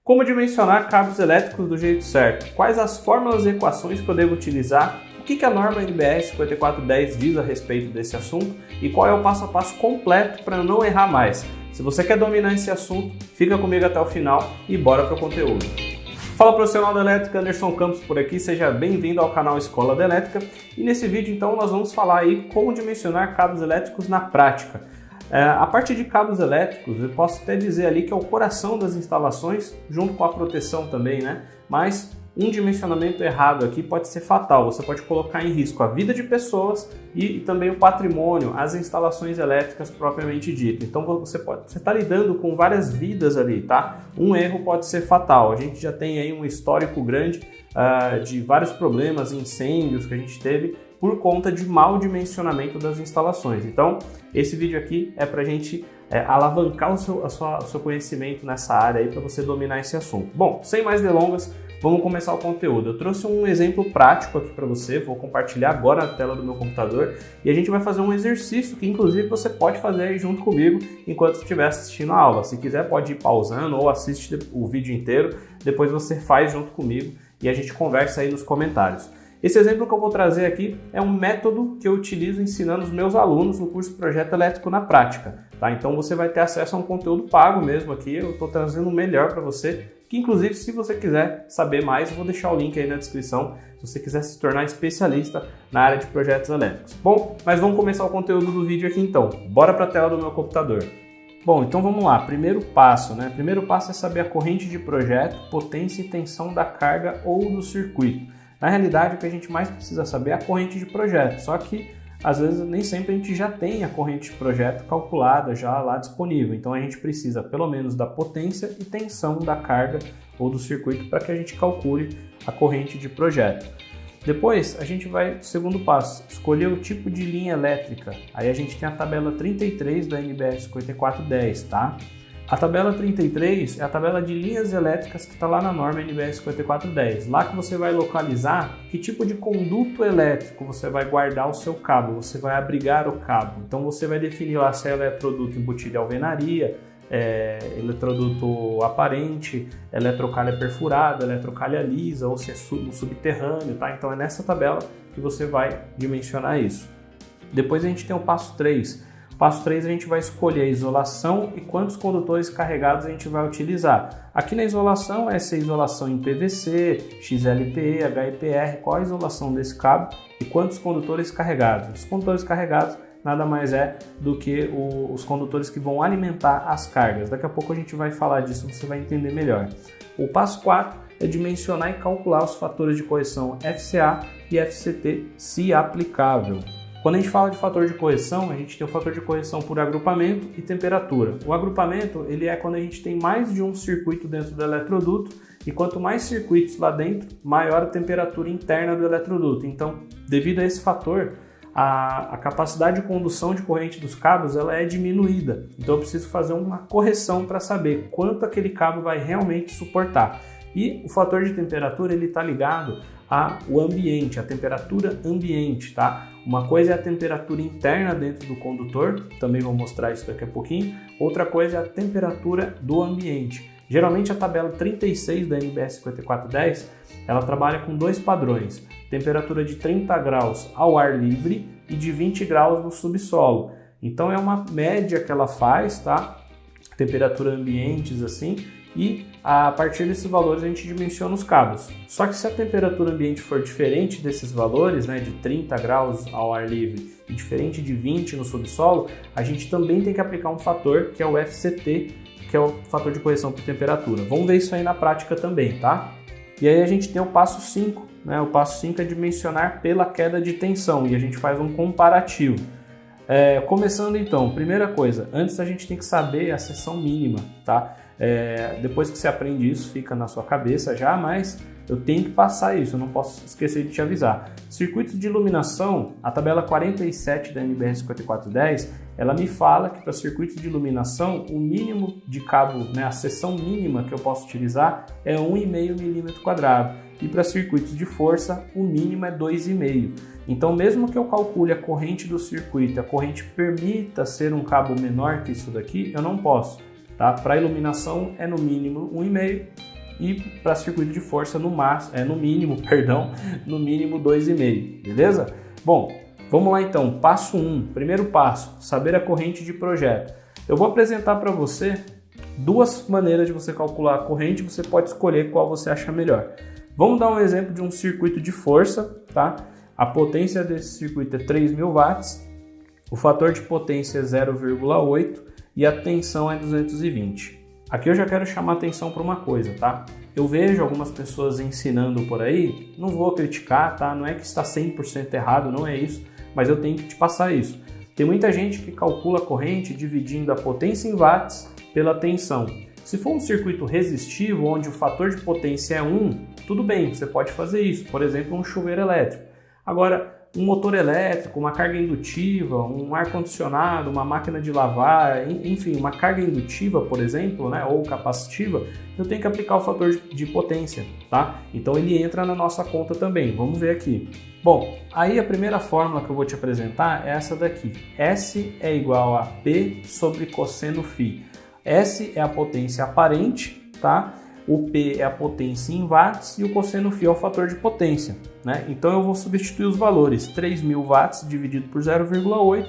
Como dimensionar cabos elétricos do jeito certo? Quais as fórmulas e equações que eu devo utilizar? O que a norma NBR 5410 diz a respeito desse assunto? E qual é o passo a passo completo para não errar mais? Se você quer dominar esse assunto, fica comigo até o final e bora para o conteúdo. Fala profissional da elétrica, Anderson Campos por aqui, seja bem-vindo ao canal Escola da Elétrica. E nesse vídeo então nós vamos falar aí como dimensionar cabos elétricos na prática. A parte de cabos elétricos, eu posso até dizer ali que é o coração das instalações, junto com a proteção também, né? Mas um dimensionamento errado aqui pode ser fatal, você pode colocar em risco a vida de pessoas e também o patrimônio, as instalações elétricas propriamente dito. Então você está lidando com várias vidas ali, tá? Um erro pode ser fatal, a gente já tem aí um histórico grande de vários problemas, incêndios que a gente teve por conta de mau dimensionamento das instalações. Então, esse vídeo aqui é para a gente alavancar o seu conhecimento nessa área aí para você dominar esse assunto. Bom, sem mais delongas, vamos começar o conteúdo. Eu trouxe um exemplo prático aqui para você, vou compartilhar agora na tela do meu computador e a gente vai fazer um exercício que inclusive você pode fazer aí junto comigo enquanto estiver assistindo a aula. Se quiser pode ir pausando ou assiste o vídeo inteiro, depois você faz junto comigo e a gente conversa aí nos comentários. Esse exemplo que eu vou trazer aqui é um método que eu utilizo ensinando os meus alunos no curso Projeto Elétrico na Prática, tá? Então você vai ter acesso a um conteúdo pago mesmo aqui, eu estou trazendo o melhor para você, que inclusive se você quiser saber mais, eu vou deixar o link aí na descrição, se você quiser se tornar especialista na área de projetos elétricos. Bom, mas vamos começar o conteúdo do vídeo aqui então, bora para a tela do meu computador. Bom, então vamos lá, primeiro passo, né? Primeiro passo é saber a corrente de projeto, potência e tensão da carga ou do circuito. Na realidade, o que a gente mais precisa saber é a corrente de projeto, só que às vezes nem sempre a gente já tem a corrente de projeto calculada já lá disponível, então a gente precisa pelo menos da potência e tensão da carga ou do circuito para que a gente calcule a corrente de projeto. Depois a gente vai, segundo passo, escolher o tipo de linha elétrica, aí a gente tem a tabela 33 da NBR 5410, tá? A tabela 33 é a tabela de linhas elétricas que está lá na norma NBR 5410. Lá que você vai localizar que tipo de conduto elétrico você vai guardar o seu cabo, você vai abrigar o cabo. Então você vai definir lá se é eletroduto embutido em alvenaria, eletroduto aparente, eletrocalha perfurada, eletrocalha lisa ou se é no subterrâneo, tá? Então é nessa tabela que você vai dimensionar isso. Depois a gente tem o passo 3. Passo 3 a gente vai escolher a isolação e quantos condutores carregados a gente vai utilizar. Aqui na isolação, essa é a isolação em PVC, XLPE, HIPR, qual a isolação desse cabo e quantos condutores carregados. Os condutores carregados nada mais é do que os condutores que vão alimentar as cargas. Daqui a pouco a gente vai falar disso, você vai entender melhor. O passo 4 é dimensionar e calcular os fatores de correção FCA e FCT, se aplicável. Quando a gente fala de fator de correção, a gente tem o fator de correção por agrupamento e temperatura. O agrupamento ele é quando a gente tem mais de um circuito dentro do eletroduto e quanto mais circuitos lá dentro, maior a temperatura interna do eletroduto. Então, devido a esse fator, a capacidade de condução de corrente dos cabos ela é diminuída. Então, eu preciso fazer uma correção para saber quanto aquele cabo vai realmente suportar. E o fator de temperatura ele está ligado ao ambiente, a temperatura ambiente, tá? Uma coisa é a temperatura interna dentro do condutor, também vou mostrar isso daqui a pouquinho. Outra coisa é a temperatura do ambiente. Geralmente a tabela 36 da NBR 5410, ela trabalha com dois padrões, temperatura de 30 graus ao ar livre e de 20 graus no subsolo. Então é uma média que ela faz, tá? Temperatura ambientes assim, e a partir desses valores a gente dimensiona os cabos. Só que se a temperatura ambiente for diferente desses valores, né, de 30 graus ao ar livre e diferente de 20 no subsolo, a gente também tem que aplicar um fator que é o FCT, que é o fator de correção por temperatura. Vamos ver isso aí na prática também, tá? E aí a gente tem o passo 5, né? O passo 5 é dimensionar pela queda de tensão e a gente faz um comparativo. Começando então, primeira coisa, antes a gente tem que saber a seção mínima, tá? Depois que você aprende isso, fica na sua cabeça já, mas eu tenho que passar isso, eu não posso esquecer de te avisar. Circuitos de iluminação, a tabela 47 da NBR 5410, ela me fala que para circuitos de iluminação, o mínimo de cabo, né, a seção mínima que eu posso utilizar é 1,5 mm². E para circuitos de força, o mínimo é 2,5. Então, mesmo que eu calcule a corrente do circuito, a corrente permita ser um cabo menor que isso daqui, eu não posso. Tá? Para iluminação é no mínimo 1,5 e para circuito de força no mínimo 2,5, beleza? Bom, vamos lá então, passo 1, primeiro passo, saber a corrente de projeto. Eu vou apresentar para você duas maneiras de você calcular a corrente, você pode escolher qual você acha melhor. Vamos dar um exemplo de um circuito de força, tá? A potência desse circuito é 3.000 watts, o fator de potência é 0,8 e a tensão é 220. Aqui eu já quero chamar atenção para uma coisa, tá? Eu vejo algumas pessoas ensinando por aí, não vou criticar, tá? Não é que está 100% errado, não é isso, mas eu tenho que te passar isso. Tem muita gente que calcula a corrente dividindo a potência em watts pela tensão. Se for um circuito resistivo, onde o fator de potência é 1, tudo bem, você pode fazer isso. Por exemplo, um chuveiro elétrico. Agora, um motor elétrico, uma carga indutiva, um ar-condicionado, uma máquina de lavar, enfim, uma carga indutiva, por exemplo, né, ou capacitiva, eu tenho que aplicar o fator de potência, tá? Então ele entra na nossa conta também. Vamos ver aqui. Bom, aí a primeira fórmula que eu vou te apresentar é essa daqui. S é igual a P sobre cosseno φ. S é a potência aparente, tá? O P é a potência em watts e o cosseno φ é o fator de potência, né? Então eu vou substituir os valores. 3.000 watts dividido por 0,8,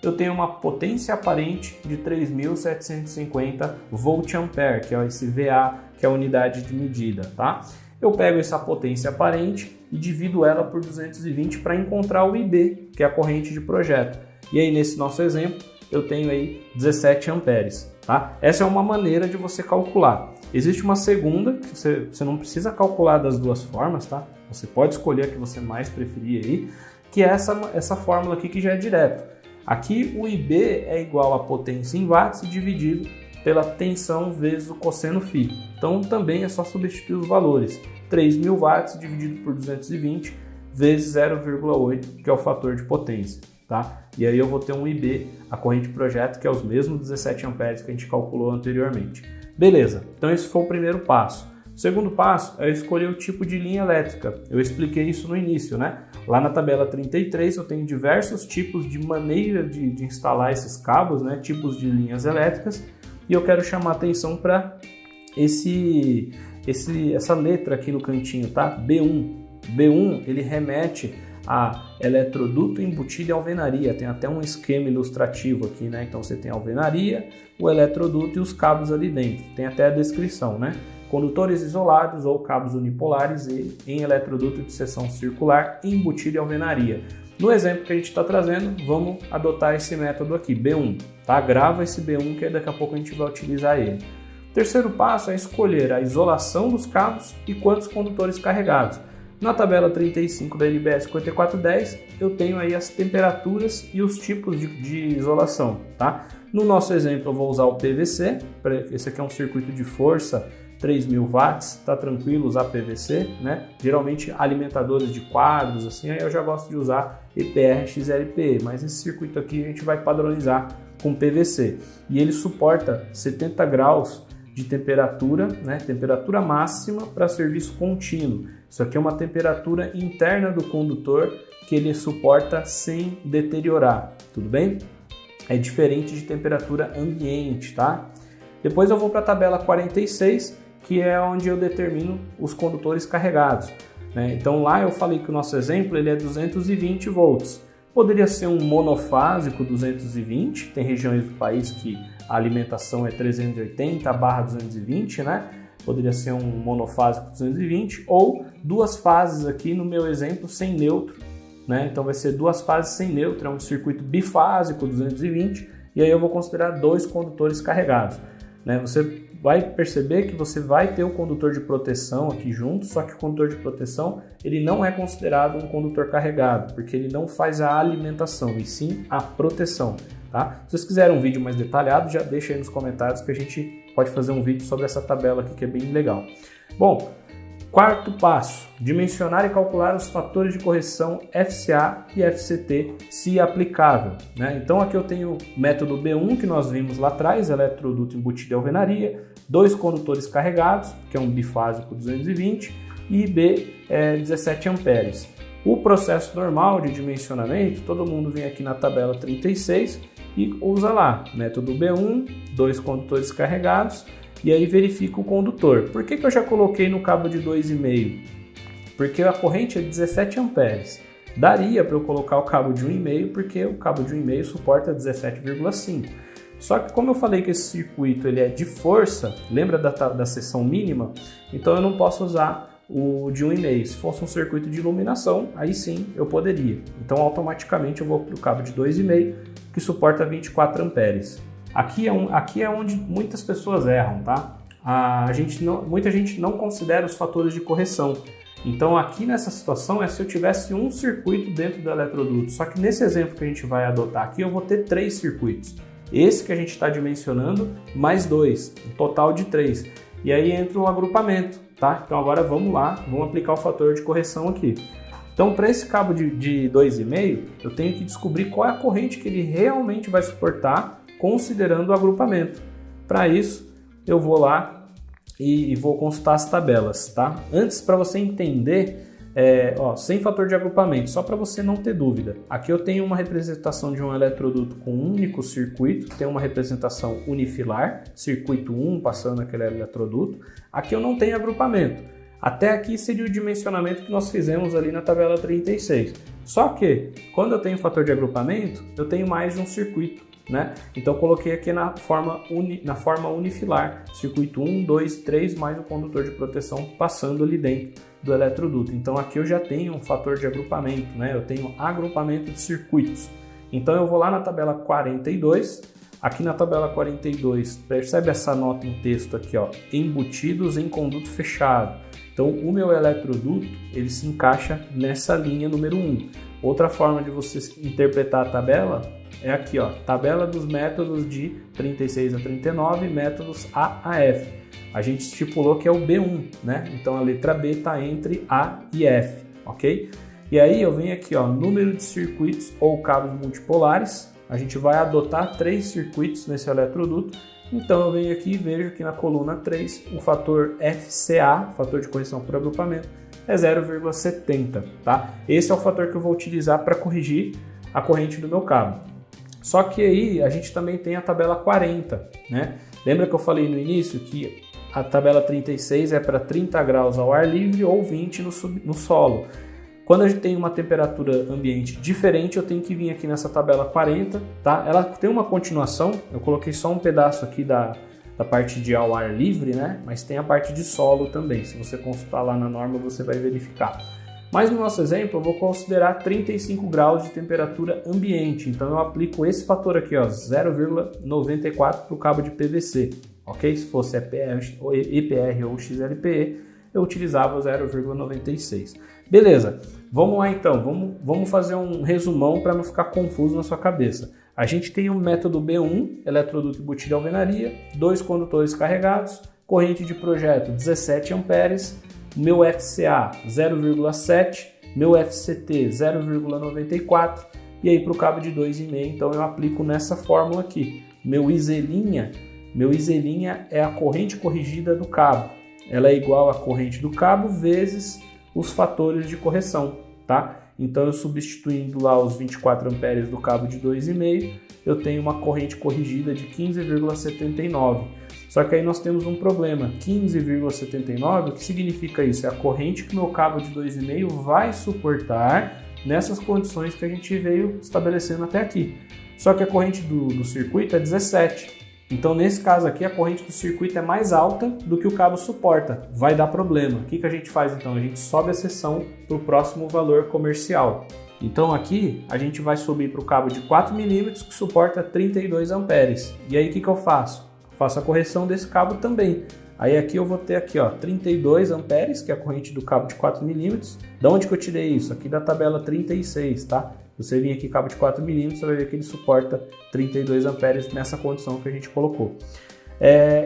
eu tenho uma potência aparente de 3.750 volt-ampere, que é esse VA, que é a unidade de medida, tá? Eu pego essa potência aparente e divido ela por 220 para encontrar o IB, que é a corrente de projeto. E aí nesse nosso exemplo, eu tenho aí 17 amperes, tá? Essa é uma maneira de você calcular. Existe uma segunda, que você não precisa calcular das duas formas, tá? Você pode escolher a que você mais preferir aí, que é essa fórmula aqui que já é direto. Aqui o IB é igual a potência em watts dividido pela tensão vezes o cosseno φ. Então também é só substituir os valores. 3.000 watts dividido por 220 vezes 0,8, que é o fator de potência, tá? E aí eu vou ter um IB, a corrente de projeto, que é os mesmos 17 amperes que a gente calculou anteriormente. Beleza, então esse foi o primeiro passo. O segundo passo é escolher o tipo de linha elétrica. Eu expliquei isso no início, né? Lá na tabela 33 eu tenho diversos tipos de maneira de instalar esses cabos, né? Tipos de linhas elétricas. E eu quero chamar atenção para essa letra aqui no cantinho, tá? B1. B1 ele remete a eletroduto embutido em alvenaria. Tem até um esquema ilustrativo aqui, né? Então você tem a alvenaria, o eletroduto e os cabos ali dentro. Tem até a descrição, né? Condutores isolados ou cabos unipolares e em eletroduto de seção circular embutido em alvenaria. No exemplo que a gente está trazendo, vamos adotar esse método aqui, B1. Tá? Grava esse B1 que daqui a pouco a gente vai utilizar ele. O terceiro passo é escolher a isolação dos cabos e quantos condutores carregados. Na tabela 35 da NBS 5410, eu tenho aí as temperaturas e os tipos de isolação. Tá? No nosso exemplo, eu vou usar o PVC. Esse aqui é um circuito de força, 3.000 watts, tá tranquilo usar PVC, né? Geralmente alimentadores de quadros, assim, aí eu já gosto de usar EPR XLPE, mas esse circuito aqui a gente vai padronizar com PVC. E ele suporta 70 graus de temperatura, né? Temperatura máxima para serviço contínuo. Isso aqui é uma temperatura interna do condutor que ele suporta sem deteriorar, tudo bem? É diferente de temperatura ambiente, tá? Depois eu vou para a tabela 46, que é onde eu determino os condutores carregados, né? Então lá eu falei que o nosso exemplo ele é 220 volts. Poderia ser um monofásico 220, tem regiões do país que a alimentação é 380/220, né? Poderia ser um monofásico 220 ou duas fases aqui no meu exemplo sem neutro, né? Então vai ser duas fases sem neutro, é um circuito bifásico 220 e aí eu vou considerar dois condutores carregados, né? Você vai perceber que você vai ter o condutor de proteção aqui junto, só que o condutor de proteção ele não é considerado um condutor carregado, porque ele não faz a alimentação, e sim a proteção, tá? Se vocês quiserem um vídeo mais detalhado, já deixa aí nos comentários que a gente pode fazer um vídeo sobre essa tabela aqui que é bem legal. Bom, quarto passo, dimensionar e calcular os fatores de correção FCA e FCT, se aplicável, né? Então aqui eu tenho o método B1 que nós vimos lá atrás, eletroduto embutido em alvenaria, dois condutores carregados, que é um bifásico 220, e B é 17 amperes. O processo normal de dimensionamento, todo mundo vem aqui na tabela 36 e usa lá, método B1, dois condutores carregados, e aí verifico o condutor. Por que eu já coloquei no cabo de 2,5? Porque a corrente é 17 amperes. Daria para eu colocar o cabo de 1,5, porque o cabo de 1,5 suporta 17,5. Só que como eu falei que esse circuito ele é de força, lembra da seção mínima? Então eu não posso usar o de 1,5. Se fosse um circuito de iluminação, aí sim eu poderia. Então automaticamente eu vou para o cabo de 2,5, que suporta 24 amperes. Aqui é onde muitas pessoas erram, tá? Muita gente não considera os fatores de correção. Então aqui nessa situação é se eu tivesse um circuito dentro do eletroduto. Só que nesse exemplo que a gente vai adotar aqui, eu vou ter 3 circuitos. Esse que a gente está dimensionando, mais 2, um total de 3. E aí entra o agrupamento, tá? Então agora vamos lá, vamos aplicar o fator de correção aqui. Então para esse cabo de 2,5, eu tenho que descobrir qual é a corrente que ele realmente vai suportar, considerando o agrupamento. Para isso, eu vou lá e vou consultar as tabelas, tá? Antes, para você entender, sem fator de agrupamento, só para você não ter dúvida. Aqui eu tenho uma representação de um eletroduto com um único circuito, tem uma representação unifilar, circuito 1 passando aquele eletroduto. Aqui eu não tenho agrupamento. Até aqui seria o dimensionamento que nós fizemos ali na tabela 36. Só que, quando eu tenho fator de agrupamento, eu tenho mais de um circuito, né? Então eu coloquei aqui na forma unifilar, circuito 1, 2, 3, mais o condutor de proteção passando ali dentro do eletroduto. Então aqui eu já tenho um fator de agrupamento, né? Eu tenho agrupamento de circuitos. Então eu vou lá na tabela 42, aqui na tabela 42, percebe essa nota em texto aqui, ó, embutidos em conduto fechado. Então o meu eletroduto, ele se encaixa nessa linha número 1. Outra forma de você interpretar a tabela é aqui, ó, tabela dos métodos de 36 a 39, métodos A a F. A gente estipulou que é o B1, né? Então a letra B está entre A e F, ok? E aí eu venho aqui, ó, número de circuitos ou cabos multipolares. A gente vai adotar 3 circuitos nesse eletroduto. Então eu venho aqui e vejo que na coluna 3 o fator FCA, fator de correção por agrupamento, é 0,70, tá? Esse é o fator que eu vou utilizar para corrigir a corrente do meu cabo. Só que aí a gente também tem a tabela 40, né? Lembra que eu falei no início que a tabela 36 é para 30 graus ao ar livre ou 20 no solo. Quando a gente tem uma temperatura ambiente diferente, eu tenho que vir aqui nessa tabela 40, tá? Ela tem uma continuação, eu coloquei só um pedaço aqui da parte de ao ar livre, né? Mas tem a parte de solo também. Se você consultar lá na norma, você vai verificar. Mas no nosso exemplo, eu vou considerar 35 graus de temperatura ambiente. Então eu aplico esse fator aqui, ó, 0,94 para o cabo de PVC, ok? Se fosse EPR ou XLPE, eu utilizava 0,96. Beleza, vamos lá então, vamos fazer um resumão para não ficar confuso na sua cabeça. A gente tem o método B1, eletroduto embutido de alvenaria, 2 condutores carregados, corrente de projeto 17 amperes, meu FCA 0,7, meu FCT 0,94 e aí para o cabo de 2,5, então eu aplico nessa fórmula aqui. Meu Iselinha é a corrente corrigida do cabo. Ela é igual à corrente do cabo vezes os fatores de correção, tá? Então eu substituindo lá os 24 amperes do cabo de 2,5, eu tenho uma corrente corrigida de 15,79. Só que aí nós temos um problema, 15,79, o que significa isso? É a corrente que o meu cabo de 2,5 vai suportar nessas condições que a gente veio estabelecendo até aqui. Só que a corrente do circuito é 17. Então, nesse caso aqui, a corrente do circuito é mais alta do que o cabo suporta. Vai dar problema. O que a gente faz então? A gente sobe a seção para o próximo valor comercial. Então, aqui, a gente vai subir para o cabo de 4 mm que suporta 32 amperes. E aí, o que eu faço? Faço a correção desse cabo também. Aí, aqui eu vou ter aqui, ó, 32 amperes, que é a corrente do cabo de 4 mm. Da onde que eu tirei isso? Aqui da tabela 36, tá? Você vir aqui cabo de 4 mm, você vai ver que ele suporta 32 amperes nessa condição que a gente colocou.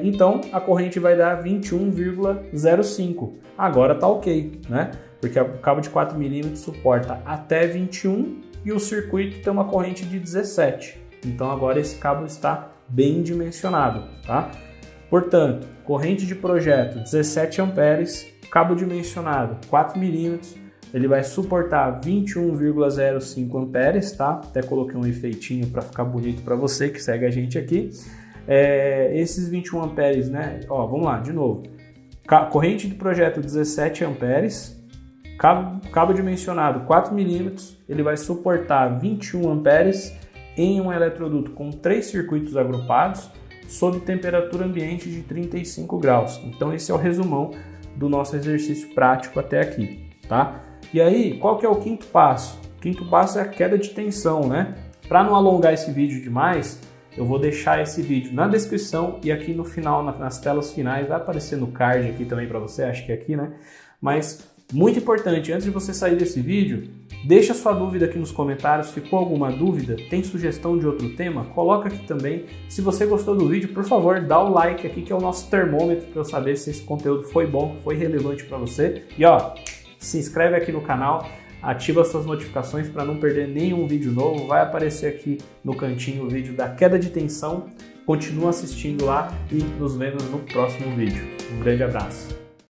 Então, a corrente vai dar 21,05. Agora tá ok, né? Porque o cabo de 4 mm suporta até 21 e o circuito tem uma corrente de 17. Então, agora esse cabo está bem dimensionado, tá? Portanto, corrente de projeto 17 amperes, cabo dimensionado 4 mm, ele vai suportar 21,05 amperes, tá? Até coloquei um efeitinho para ficar bonito para você que segue a gente aqui. esses 21 amperes, né? Ó, vamos lá, de novo. Corrente de projeto 17 amperes, cabo dimensionado 4 milímetros, ele vai suportar 21 amperes em um eletroduto com 3 circuitos agrupados, sob temperatura ambiente de 35 graus. Então esse é o resumão do nosso exercício prático até aqui, tá? E aí, qual que é o quinto passo? O quinto passo é a queda de tensão, né? Para não alongar esse vídeo demais, eu vou deixar esse vídeo na descrição e aqui no final, nas telas finais, vai aparecer no card aqui também para você, acho que é aqui, né? Mas muito importante, antes de você sair desse vídeo, deixa sua dúvida aqui nos comentários. Ficou alguma dúvida? Tem sugestão de outro tema? Coloca aqui também. Se você gostou do vídeo, por favor, dá o like aqui, que é o nosso termômetro para eu saber se esse conteúdo foi bom, foi relevante para você. E ó, se inscreve aqui no canal, ativa suas notificações para não perder nenhum vídeo novo. Vai aparecer aqui no cantinho o vídeo da queda de tensão. Continua assistindo lá e nos vemos no próximo vídeo. Um grande abraço.